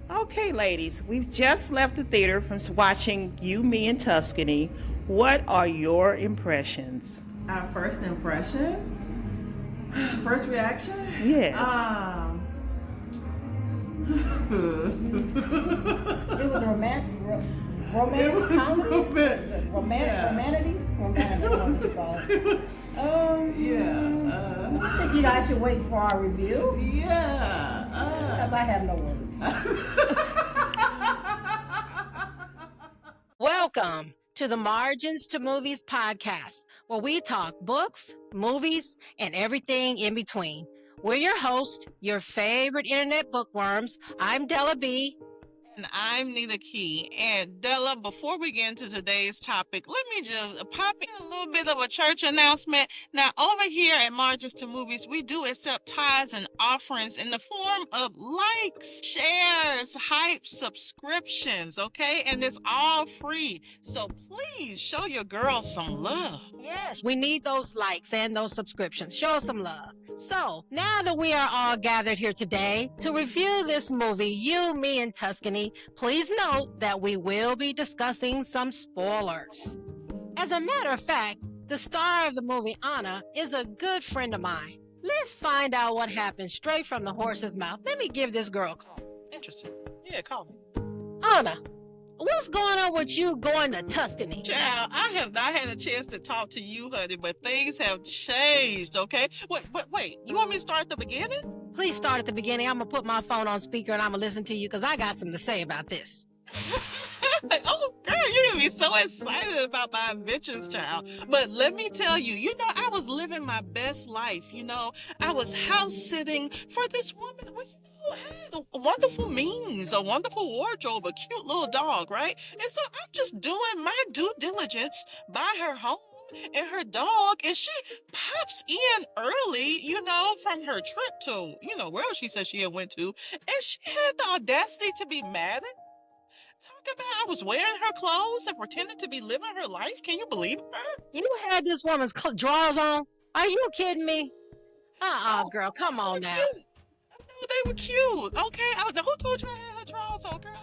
Okay, ladies, we've just left the theater from watching You, Me, and Tuscany. What are your impressions? Our first impression, first reaction. Yes. It was a romance comedy. Romanity. It was. Yeah. I think you guys should wait for our review Yeah. because I have no words. Welcome to the Margins to Movies podcast, where we talk books, movies, and everything in between. We're your hosts, your favorite internet bookworms. I'm Della B. And I'm Nita Key. And Della, before we get into today's topic, let me just pop in a little bit of a church announcement. Now, over here at Margins to Movies, we do accept tithes and offerings in the form of likes, shares, hype, subscriptions, okay? And it's all free. So please show your girls some love. Yes, we need those likes and those subscriptions. Show us some love. So, now that we are all gathered here today to review this movie, You, Me, and Tuscany, please note that we will be discussing some spoilers. As a matter of fact, the star of the movie, Anna, is a good friend of mine. Let's find out what happened straight from the horse's mouth. Let me give this girl a call. Interesting. Yeah, call me. Anna, what's going on with you going to Tuscany? Child, I have not had a chance to talk to you, honey, but things have changed, okay? Wait. You want me to start at the beginning? Please start at the beginning. I'm going to put my phone on speaker and I'm going to listen to you because I got something to say about this. Oh, girl, you're gonna be so excited about my adventures, child. But let me tell you, I was living my best life. I was house sitting for this woman who, had a wonderful means, a wonderful wardrobe, a cute little dog, right? And so I'm just doing my due diligence by her home and her dog, and she pops in early, from her trip to, where she said she had went to, and she had the audacity to be mad at. Talk about I was wearing her clothes and pretending to be living her life. Can you believe her? You had this woman's drawers on? Are you kidding me? Girl, come on now. They were cute. Okay, who told you I had her drawers on, girl?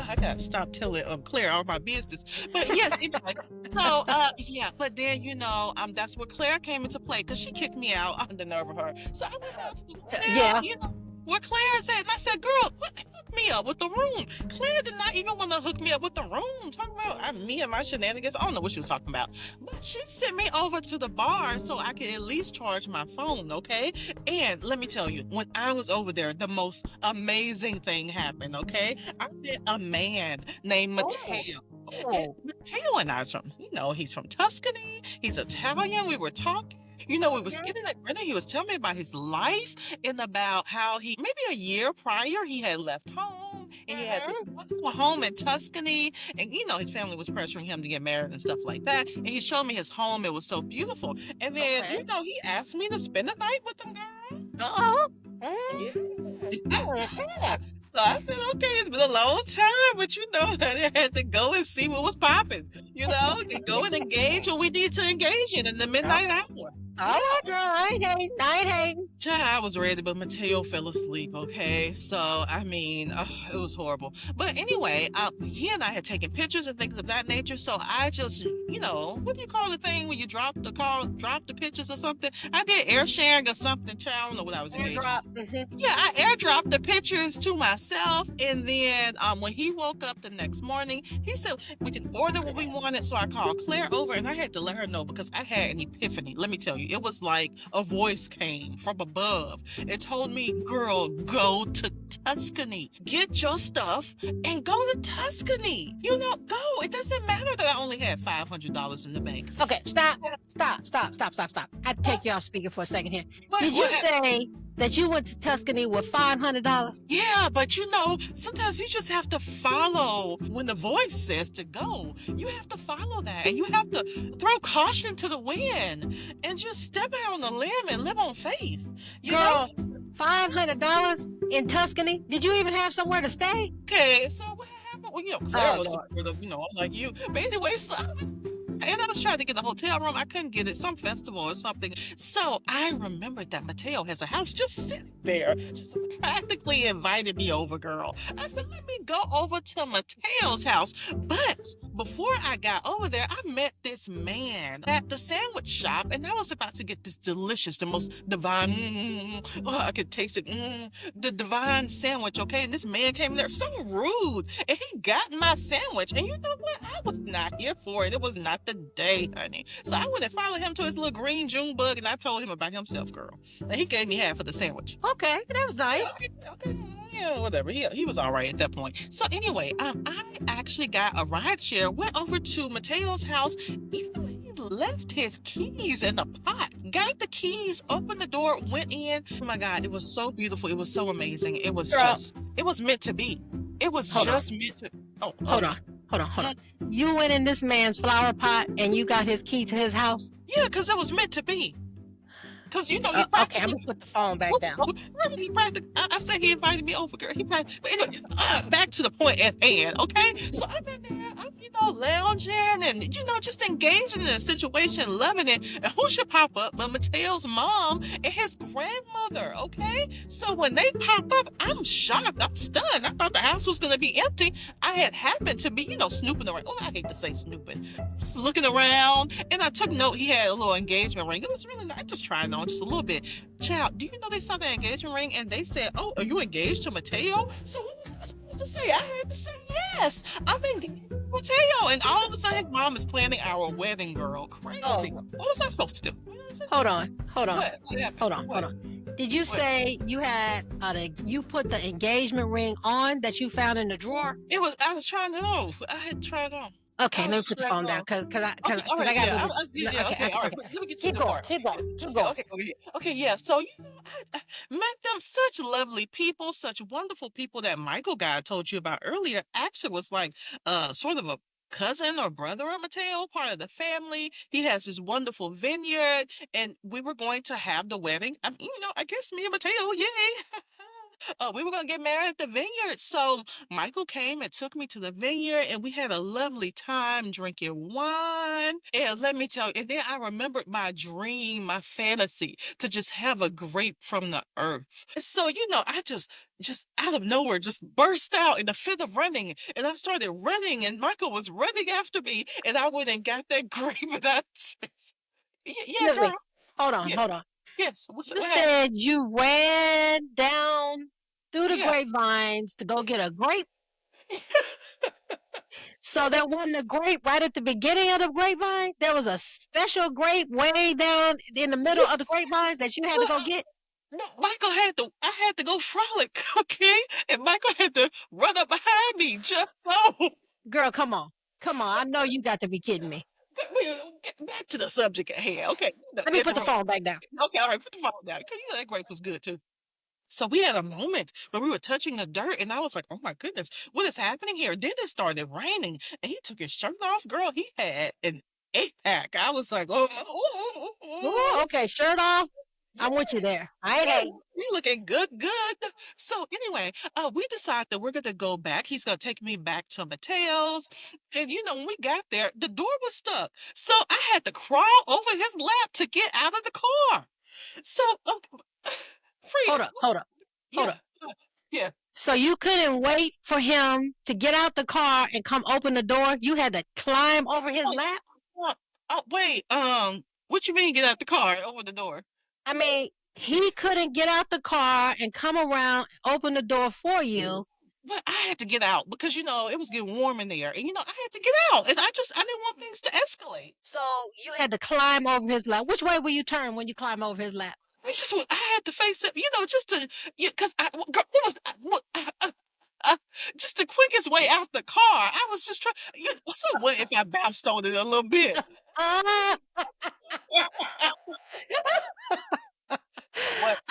I gotta stop telling Claire all my business. But yes, anyway. So yeah. But then that's where Claire came into play because she kicked me out on the nerve of her. So I went out to where Claire is at, and I said, "Girl, hook me up with the room." Claire did not even want to hook me up with the room. Talk about me and my shenanigans. I don't know what she was talking about, but she sent me over to the bar so I could at least charge my phone. Okay, and let me tell you, when I was over there, the most amazing thing happened. Okay, I met a man named Matteo. And Matteo and I's from, he's from Tuscany. He's Italian. We were talking. We were sitting at dinner. He was telling me about his life and about how maybe a year prior, he had left home and he had this wonderful home in Tuscany. And, his family was pressuring him to get married and stuff like that. And he showed me his home. It was so beautiful. And then, he asked me to spend the night with him, girl. Yeah. So I said, okay, it's been a long time, but I had to go and see what was popping, and go and engage what we need to engage in the midnight hour. All right, girl, I ain't hating. Child, I was ready, but Mateo fell asleep, okay? So, it was horrible. But anyway, he and I had taken pictures and things of that nature, so I just, what do you call the thing when you drop the pictures or something? I did air sharing or something, child. I don't know what I was engaged in. Yeah, I airdropped the pictures to myself, and then when he woke up the next morning, he said we could order what we wanted, so I called Claire over, and I had to let her know because I had an epiphany. Let me tell you, it was like a voice came from above. It told me, girl, go to Tuscany. Get your stuff and go to Tuscany. Go. It doesn't matter that I only had $500 in the bank. Okay, stop. I had to take you off speaker for a second here. Did you say that you went to Tuscany with $500? Yeah, but sometimes you just have to follow when the voice says to go. You have to follow that, and you have to throw caution to the wind and just step out on a limb and live on faith. Girl, $500 in Tuscany? Did you even have somewhere to stay? Okay, so what happened? Well, Claire was supportive, unlike you. But anyway, so And I was trying to get the hotel room. I couldn't get it. Some festival or something. So I remembered that Mateo has a house just sitting there. Just practically invited me over, girl. I said, let me go over to Mateo's house. But before I got over there, I met this man at the sandwich shop, and I was about to get this delicious, the most divine, oh, I could taste it, the divine sandwich, okay? And this man came there so rude, and he got my sandwich. And you know what? I was not here for it. It was not the day, honey. So I went and followed him to his little green June bug, and I told him about himself, girl. And he gave me half of the sandwich. Okay, that was nice. Okay, yeah, whatever. He was all right at that point. So anyway, I actually got a ride share, went over to Mateo's house. You know, he left his keys in the pot. Got the keys, opened the door, went in. Oh my God, it was so beautiful. It was so amazing. It was it was meant to be. It was just meant to. Oh, hold on. You went in this man's flower pot and you got his key to his house? Yeah, because it was meant to be. Because, you know, he okay, I'm going to put the phone back down. Really, I said he invited me over, girl. But anyway, back to the point at hand, okay? So I'm in there, I'm, you know, lounging and, you know, just engaging in the situation, loving it. And who should pop up but Mateo's mom and his grandmother, okay? So when they pop up, I'm shocked. I'm stunned. I thought the house was going to be empty. I had happened to be, you know, snooping around. Oh, I hate to say snooping. Just looking around. And I took note he had a little engagement ring. It was really nice. Just trying on just a little bit. Child, do you know they saw the engagement ring and they said, oh, are you engaged to Mateo? So what was I supposed to say? I had to say yes. I'm engaged to Mateo. And all of a sudden his mom is planning our wedding, girl. Crazy. Oh. What was I supposed to do? Hold on. What happened? Hold on. Did you say you had you put the engagement ring on that you found in the drawer? I was trying to know. I had tried on. Okay, let me put the phone down because I got all right. Let me get to keep the going. Keep going. Okay, yeah. So you know, I met them, such lovely people, such wonderful people. That Michael guy I told you about earlier actually was like sort of a cousin or brother of Mateo, part of the family. He has this wonderful vineyard, and we were going to have the wedding. You know, I guess me and Mateo, yay. We were going to get married at the vineyard. So Michael came and took me to the vineyard, and we had a lovely time drinking wine. And let me tell you, and then I remembered my dream, my fantasy to just have a grape from the earth. So, you know, I just out of nowhere, just burst out in a fit of running. And I started running, and Michael was running after me. And I went and got that grape. And yeah, girl. Hold on. Yes. You said you ran down through the grapevines to go get a grape? So there wasn't a grape right at the beginning of the grapevine? There was a special grape way down in the middle of the grapevines that you had to go get? No, I had to go frolic, okay? And Michael had to run up behind me just so. Girl, come on. I know you got to be kidding me. Get back to the subject at hand, okay? Let me put the phone back down. Okay, all right, put the phone down. Because you know that grape was good too. So we had a moment where we were touching the dirt, and I was like, oh my goodness, what is happening here? Then it started raining, and he took his shirt off. Girl, he had an 8-pack. I was like, oh, okay, shirt off. I'm with you there. You looking good. So anyway, we decided that we're gonna go back. He's gonna take me back to Mateo's, and you know when we got there, the door was stuck, so I had to crawl over his lap to get out of the car. So, Frida, hold up. Yeah. So you couldn't wait for him to get out the car and come open the door? You had to climb over his lap? Wait. What you mean get out the car and open the door? I mean, he couldn't get out the car and come around and open the door for you. But I had to get out because, you know, it was getting warm in there. And, you know, I had to get out. And I didn't want things to escalate. So you had to climb over his lap. Which way will you turn when you climb over his lap? I had to face it, you know, just to, because just the quickest way out the car. I was just trying, so what if I bounced on it a little bit?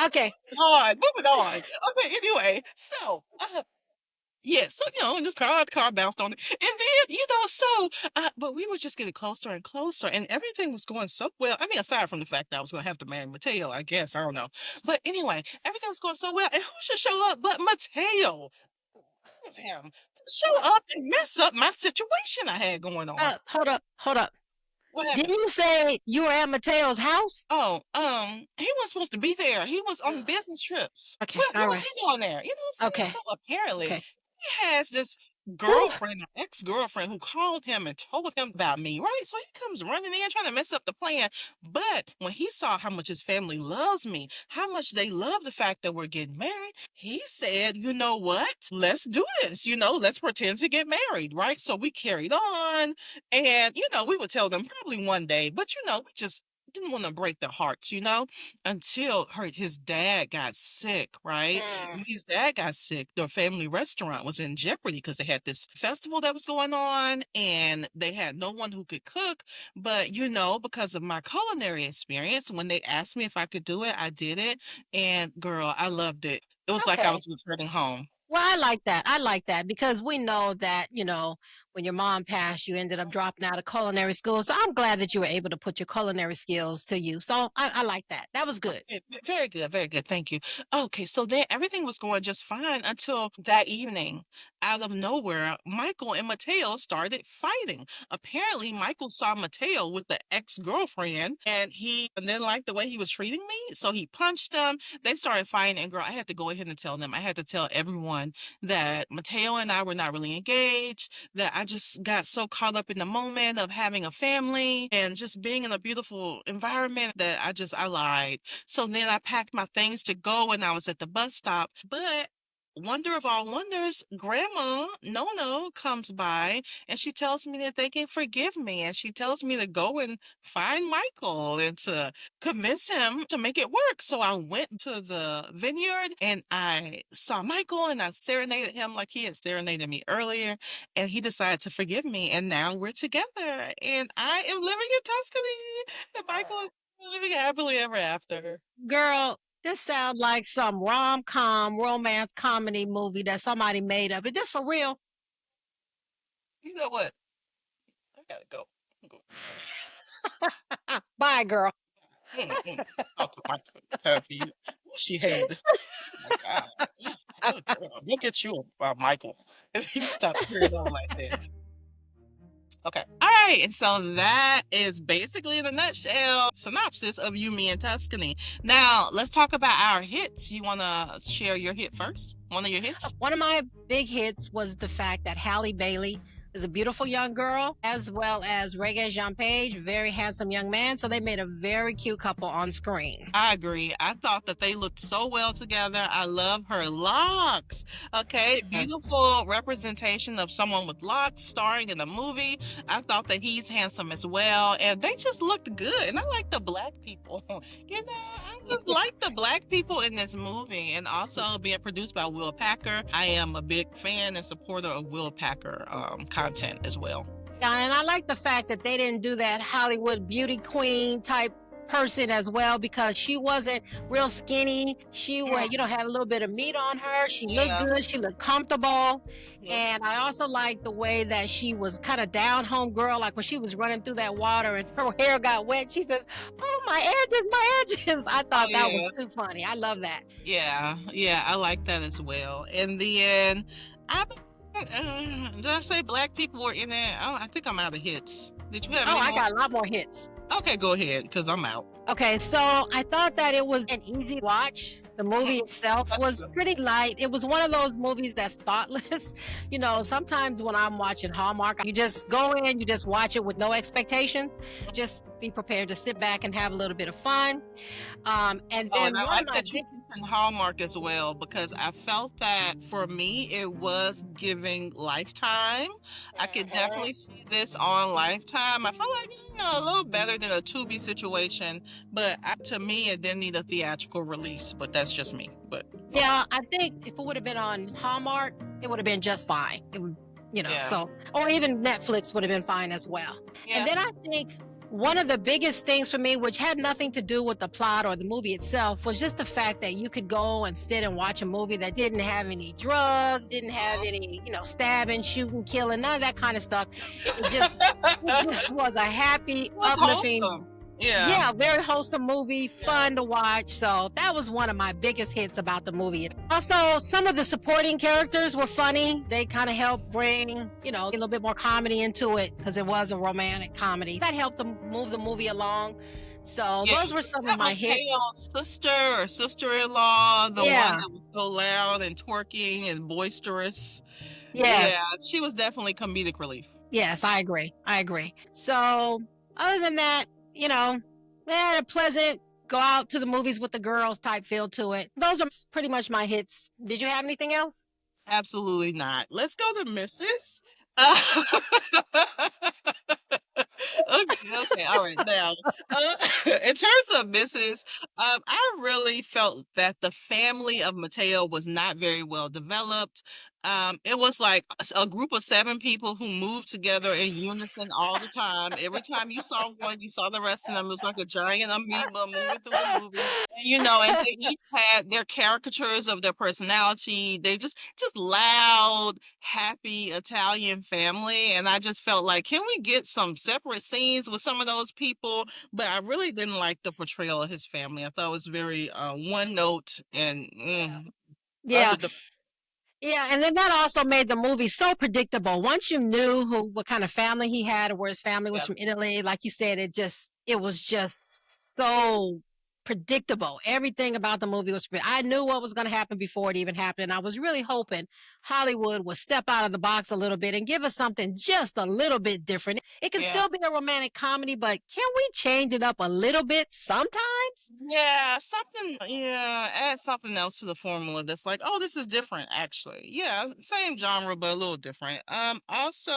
Okay. Moving on. Okay, anyway, so, so, you know, just car bounced on it. And then, you know, so, but we were just getting closer and closer, and everything was going so well. I mean, aside from the fact that I was going to have to marry Mateo, I guess, I don't know. But anyway, everything was going so well, and who should show up but Mateo? Of him to show up and mess up my situation I had going on. Hold up. What Didn't happened? you say you were at Mateo's house? Oh, he wasn't supposed to be there. He was on business trips. Okay, What all was right. he doing there? You know what I'm saying? Okay, So apparently, okay. he has this Whew. girlfriend, an ex-girlfriend, who called him and told him about me, right? So he comes running in trying to mess up the plan. But when he saw how much his family loves me, how much they love the fact that we're getting married, he said, you know what? Let's do this. Let's pretend to get married, right? So we carried on. And, we would tell them probably one day, but, we just didn't want to break their hearts, until his dad got sick, right? Mm. When his dad got sick, the family restaurant was in jeopardy because they had this festival that was going on and they had no one who could cook. But, because of my culinary experience, when they asked me if I could do it, I did it. And girl, I loved it. It was like I Okay. was returning home. Well, I like that. I like that because we know that, when your mom passed, you ended up dropping out of culinary school. So I'm glad that you were able to put your culinary skills to use. So I like that. That was good. Very good, very good. Thank you. Okay, so then everything was going just fine until that evening. Out of nowhere, Michael and Mateo started fighting. Apparently, Michael saw Mateo with the ex-girlfriend and he didn't like the way he was treating me. So he punched him. They started fighting. And girl, I had to go ahead and tell them. I had to tell everyone that Mateo and I were not really engaged, that I just got so caught up in the moment of having a family and just being in a beautiful environment that I lied. So then I packed my things to go and I was at the bus stop. But wonder of all wonders, Grandma No comes by and she tells me that they can forgive me. And she tells me to go and find Michael and to convince him to make it work. So I went to the vineyard and I saw Michael and I serenaded him like he had serenaded me earlier. And he decided to forgive me. And now we're together. And I am living in Tuscany. And Michael is living happily ever after. Girl, this sounds like some rom-com romance comedy movie that somebody made up. Is this for real? You know what? I gotta go. Bye, girl. Talk to Michael. Time for you. What she had. Oh my God. Good girl. Look at you, Michael. You stop carrying on like that. Okay. All right. And so that is basically in a nutshell synopsis of You, Me, and Tuscany. Now let's talk about our hits. You want to share your hit first? One of your hits? One of my big hits was the fact that Halle Bailey is a beautiful young girl, as well as Regé-Jean, very handsome young man. So they made a very cute couple on screen. I agree. I thought that they looked so well together. I love her locks. Okay, beautiful representation of someone with locks starring in the movie. I thought that he's handsome as well, and they just looked good. And I like the black people. I just like the black people in this movie, and also being produced by Will Packer. I am a big fan and supporter of Will Packer content as well. Yeah, and I like the fact that they didn't do that Hollywood beauty queen type person as well, because she wasn't real skinny. She was, had a little bit of meat on her. She looked good. She looked comfortable. And I also like the way that she was kind of down home girl. Like when she was running through that water and her hair got wet, she says, "Oh, my edges." I thought that was too funny. I love that. Yeah, I like that as well. In the end, did I say black people were in there? Oh, I think I'm out of hits. Did you have any I more? got a lot more hits. Okay, go ahead, because I'm out. Okay, so I thought that it was an easy watch. The movie itself was pretty light. It was one of those movies that's thoughtless. Sometimes when I'm watching Hallmark, you just go in, you just watch it with no expectations. Just be prepared to sit back and have a little bit of fun. And then and I one like of my that you mentioned Hallmark as well, because I felt that for me it was giving Lifetime. I could definitely see this on Lifetime. I felt like a little better than a Tubi situation, but to me it didn't need a theatrical release. But that's just me. But yeah, I think if it would have been on Hallmark, it would have been just fine. It would, so, or even Netflix would have been fine as well. Yeah. And then I think one of the biggest things for me, which had nothing to do with the plot or the movie itself, was just the fact that you could go and sit and watch a movie that didn't have any drugs, didn't have any, stabbing, shooting, killing, none of that kind of stuff. It just was a happy, uplifting. Wholesome. Yeah. Yeah, very wholesome movie, fun to watch. So that was one of my biggest hits about the movie. Also, some of the supporting characters were funny. They kind of helped bring, a little bit more comedy into it because it was a romantic comedy. That helped them move the movie along. So Yeah. those were some of That my hits. Mateo's sister or sister-in-law, the one Yeah. that was so loud and twerking and boisterous. Yeah, Yes. she was definitely comedic relief. Yes, I agree. I agree. So, other than that, we had a pleasant go out to the movies with the girls type feel to it. Those are pretty much my hits. Did you have anything else? Absolutely not. Let's go to Mrs. Uh, okay, all right. Now, in terms of Mrs., I really felt that the family of Mateo was not very well developed. It was like a group of 7 people who moved together in unison all the time. Every time you saw one, you saw the rest of them. It was like a giant amoeba moving through the movie. And they each had their caricatures of their personality. They just loud, happy Italian family. And I just felt like, can we get some separate scenes with some of those people? But I really didn't like the portrayal of his family. I thought it was very one note and Yeah. under the Yeah, and then that also made the movie so predictable. Once you knew what kind of family he had or where his family was yeah. from Italy, like you said, it was just so predictable. Everything about the movie was I knew what was going to happen before it even happened. I was really hoping Hollywood would step out of the box a little bit and give us something just a little bit different. It can Yeah. still be a romantic comedy, but can we change it up a little bit sometimes? Yeah, add something else to the formula that's like, oh, this is different actually. Yeah, same genre but a little different. Also,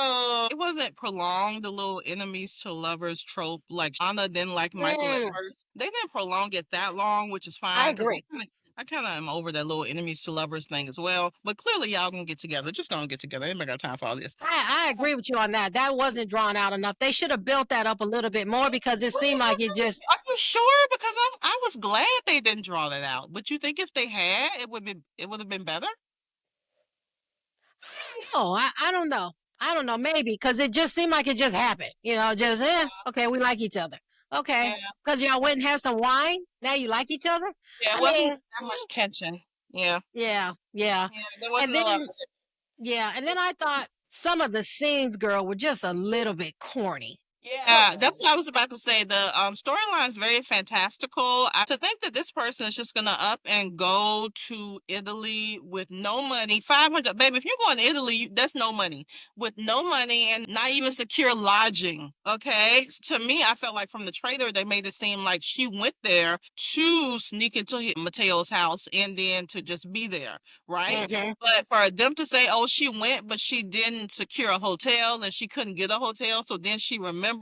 it wasn't prolonged, the little enemies to lovers trope. Like Anna didn't like Michael at Mm, first. They didn't prolong it that long, which is I fine because agree. I kind of am over that little enemies to lovers thing as well. But clearly, y'all gonna get together. Just gonna get together. Anybody got time for all this? I agree with you on that. That wasn't drawn out enough. They should have built that up a little bit more because it seemed like it just. Are you sure? Because I was glad they didn't draw that out. But you think if they had, it would have been better? Oh, I don't know. I don't know. Maybe because it just seemed like it just happened. Just okay, we like each other. Okay, Yeah. because y'all went and had some wine. Now you like each other. Yeah, it I wasn't mean, that much tension. Yeah. yeah, yeah, Yeah, there and wasn't a lot. then yeah, and then I thought some of the scenes, girl, were just a little bit corny. Yeah, that's what I was about to say. The storyline is very fantastical. To think that this person is just gonna up and go to Italy with no money, 500, baby. If you're going to Italy, that's no money. With no money and not even secure lodging. Okay, to me, I felt like from the trailer they made it seem like she went there to sneak into Mateo's house and then to just be there, right? Hmm. But for them to say, oh, she went, but she didn't secure a hotel and she couldn't get a hotel. So then she remembered,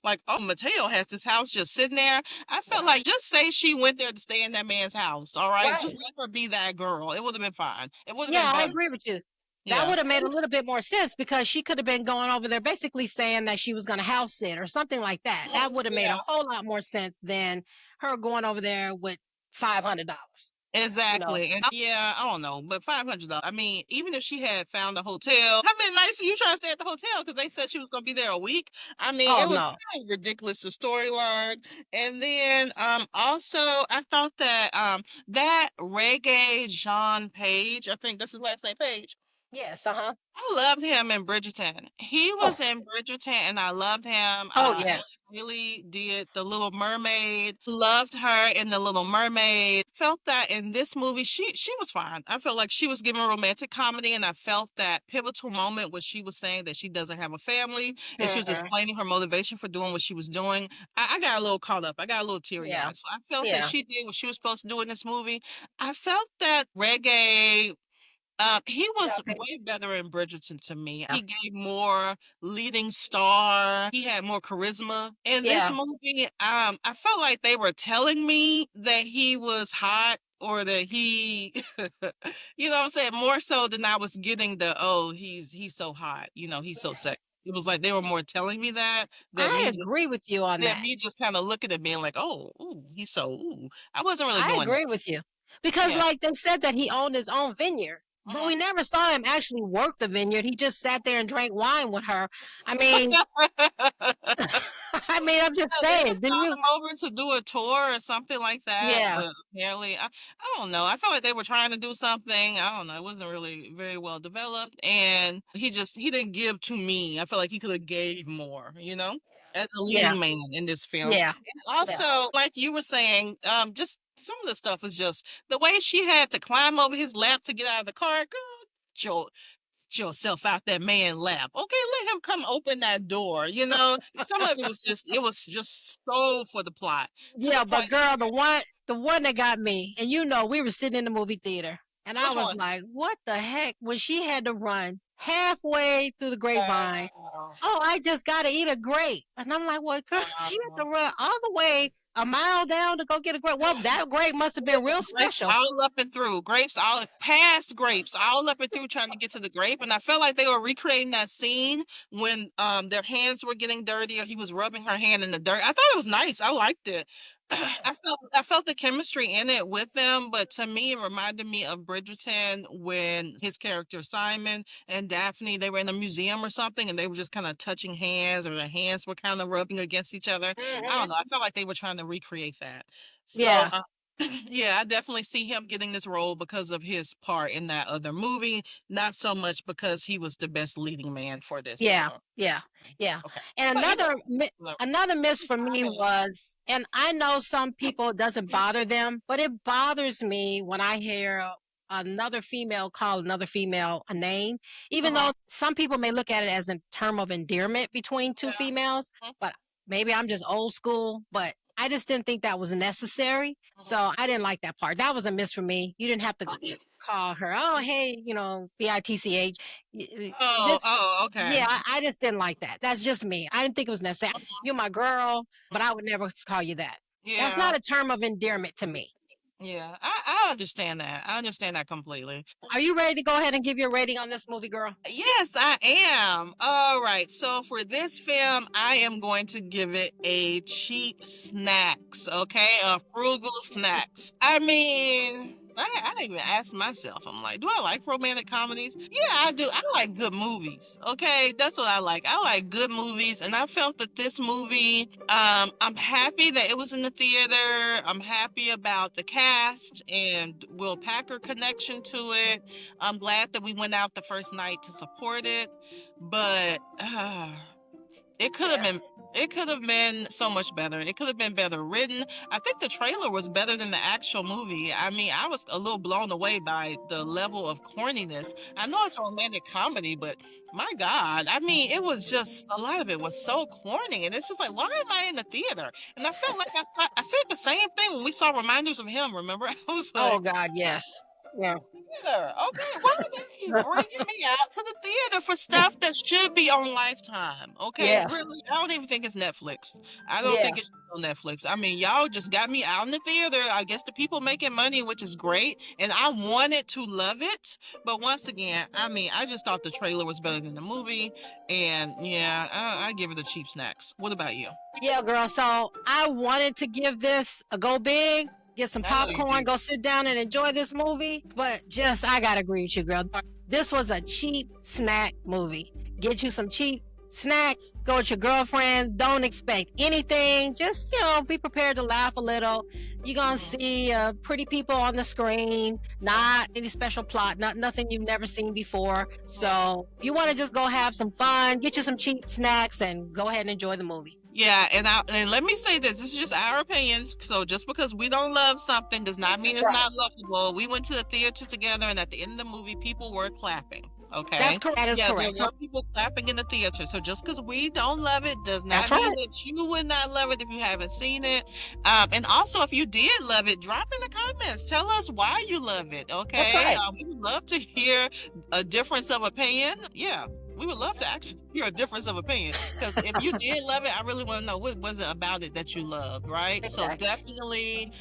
like, oh, Mateo has this house just sitting there. I felt like just say she went there to stay in that man's house. All right. Right. Just let her be that girl. It would have been fine. It would have been Yeah, I better. agree with you. That Yeah. would have made a little bit more sense because she could have been going over there basically saying that she was going to house sit or something like that. That would have made Yeah. a whole lot more sense than her going over there with $500. Exactly. And yeah, I don't know, but $500. I mean, even if she had found a hotel, how been nice for you trying to stay at the hotel because they said she was gonna be there a week. I mean, Oh it was no. kind of ridiculous the storyline. And then also I thought that that Regé-Jean Page, I think that's his last name, Page. Yes, uh-huh. I loved him in Bridgerton. He Oh, was in Bridgerton, and I loved him. oh yes. Haley did The Little Mermaid. Loved her in The Little Mermaid. Felt that in this movie, she was fine. I felt like she was giving a romantic comedy, and I felt that pivotal moment where she was saying that she doesn't have a family, and she was Mhm. explaining her motivation for doing what she was doing. I got a little caught up. I got a little teary Yeah. eyed. So I felt that Yeah. she did what she was supposed to do in this movie. I felt that Reggae he Yeah, was okay. way better in Bridgerton to me. Yeah. He gave more leading star. He had more charisma. In this Yeah. movie, I felt like they were telling me that he was hot or that he, you know what I'm saying? More so than I was getting the, oh, he's so hot. He's so sexy. It was like they were more telling me that than I me just agree with you on than that. me just kind of looking at being like, oh, ooh, he's so ooh. I wasn't really I doing that. agree with you. Because Yeah. like they said that he owned his own vineyard. but we never saw him actually work the vineyard. He just sat there and drank wine with her. I mean, I'm just They just saying. Did called you? him over to do a tour or something like that, Yeah, but apparently, I don't know. I felt like they were trying to do something. I don't know. It wasn't really very well developed, and he didn't give to me. I felt like he could have gave more, as a yeah, leading man in this film. yeah, And yeah, also, like you were saying, just some of the stuff was just the way she had to climb over his lap to get out of the car. Girl, Joe, yourself out that man lap. Okay, let him come open that door. Some of it was just so for the plot to the yeah. But point. girl, the one that got me, and we were sitting in the movie theater, and I Which was one? like, what the heck? When she had to run halfway through the grapevine. Oh, Oh, I just got to eat a grape. And I'm like, well, girl, she had oh. to run all the way a mile down to go get a grape. Well, that grape must have been real Grapes special. all up and through. Grapes all past grapes, all up and through trying to get to the grape. And I felt like they were recreating that scene when their hands were getting dirty or he was rubbing her hand in the dirt. I thought it was nice. I liked it. I felt the chemistry in it with them, but to me it reminded me of Bridgerton when his character Simon and Daphne, they were in a museum or something and they were just kind of touching hands or their hands were kind of rubbing against each other. I Hmm. don't know. I felt like they were trying to recreate that. So, Yeah, yeah, I definitely see him getting this role because of his part in that other movie, not so much because he was the best leading man for this. yeah, So, yeah, yeah. okay. And But look, another miss for me timing. was, and I know some people it doesn't bother them, but it bothers me when I hear another female call another female a name, even Uh-huh. though some people may look at it as a term of endearment between two Yeah. females, Mhm, but maybe I'm just old school, but I just didn't think that was necessary. mhm. So I didn't like that part. That was a miss for me. You didn't have to call her, oh, hey, bitch. Oh, This, oh, yeah, okay. I just didn't like that. That's just me. I didn't think it was necessary. You're my girl, but I would never call you that. That's Yeah, not a term of endearment to me. yeah. I understand that. I understand that completely. Are you ready to go ahead and give your rating on this movie, girl? Yes, I am. All right. So for this film, I am going to give it a cheap snacks, okay? A frugal snacks. I mean, I even asked myself, I'm like, do I like romantic comedies? Yeah, I do. I like good movies, okay? That's what I like. I like good movies, and I felt that this movie, I'm happy that it was in the theater. I'm happy about the cast and Will Packer connection to it. I'm glad that we went out the first night to support it, but it could have Yeah. been it could have been so much better. It could have been better written. I think the trailer was better than the actual movie. I mean, I was a little blown away by the level of corniness. I know it's a romantic comedy, but my God, I mean, it was just a lot of it was so corny, and it's just like, why am I in the theater? And I felt like I said the same thing when we saw Reminders of Him. Remember, I was Oh like, God, yes. Yeah. theater. Okay, why are they bringing me out to the theater for stuff that should be on Lifetime? Okay, Yeah. really, I don't even think it's Netflix. I don't Yeah. think it's on Netflix. I mean, y'all just got me out in the theater. I guess the people making money, which is great, and I wanted to love it. But once again, I mean, I just thought the trailer was better than the movie, and yeah, I give it a cheap snacks. What about you? Yeah, girl. So I wanted to give this a go big, get some I know you popcorn, do. go sit down and enjoy this movie. But just, I gotta agree with you, girl. This was a cheap snack movie. Get you some cheap snacks, go with your girlfriends. Don't expect anything. Just, be prepared to laugh a little. You're gonna see pretty people on the screen, not any special plot, nothing you've never seen before. So if you want to just go have some fun, get you some cheap snacks and go ahead and enjoy the movie. Yeah, and let me say this. This is just our opinions. So just because we don't love something does not mean That's it's right. not lovable. We went to the theater together, and at the end of the movie, people were clapping. Okay. That's correct. That is Yeah, there correct. were people clapping in the theater. So just because we don't love it does That's not mean right. that you would not love it if you haven't seen it. And also, if you did love it, drop in the comments. Tell us why you love it. Okay. That's right. We would love to hear a difference of opinion. Yeah. We would love to actually hear a difference of opinion, because if you did love it, I really want to know what was it about it that you loved, right? So Exactly. definitely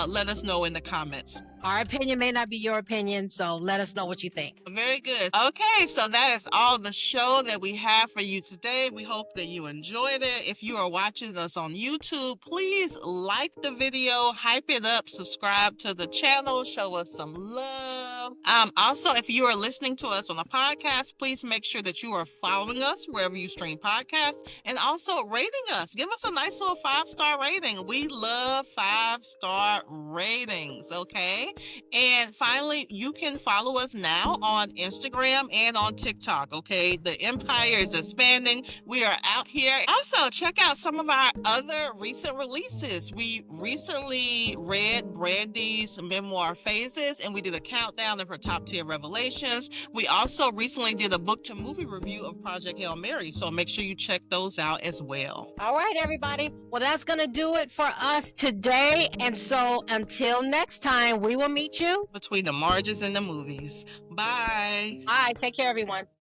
let us know in the comments. Our opinion may not be your opinion, so let us know what you think. Very good. Okay, so that is all the show that we have for you today. We hope that you enjoyed it. If you are watching us on YouTube, please like the video, hype it up, subscribe to the channel, show us some love. Also, if you are listening to us on a podcast, please make sure that you are following us wherever you stream podcasts, and also rating us. Give us a nice little 5-star rating. We love 5-star ratings, okay? And finally, you can follow us now on Instagram and on TikTok, okay? The empire is expanding. We are out here. Also, check out some of our other recent releases. We recently read Brandy's memoir Phases, and we did a countdown of her top tier revelations. We also recently did a book to movie review of Project Hail Mary, so make sure you check those out as well. All right, everybody. Well, that's going to do it for us today. And so until next time, we will meet you. Between the margins and the movies. Bye. Bye. Take care, everyone.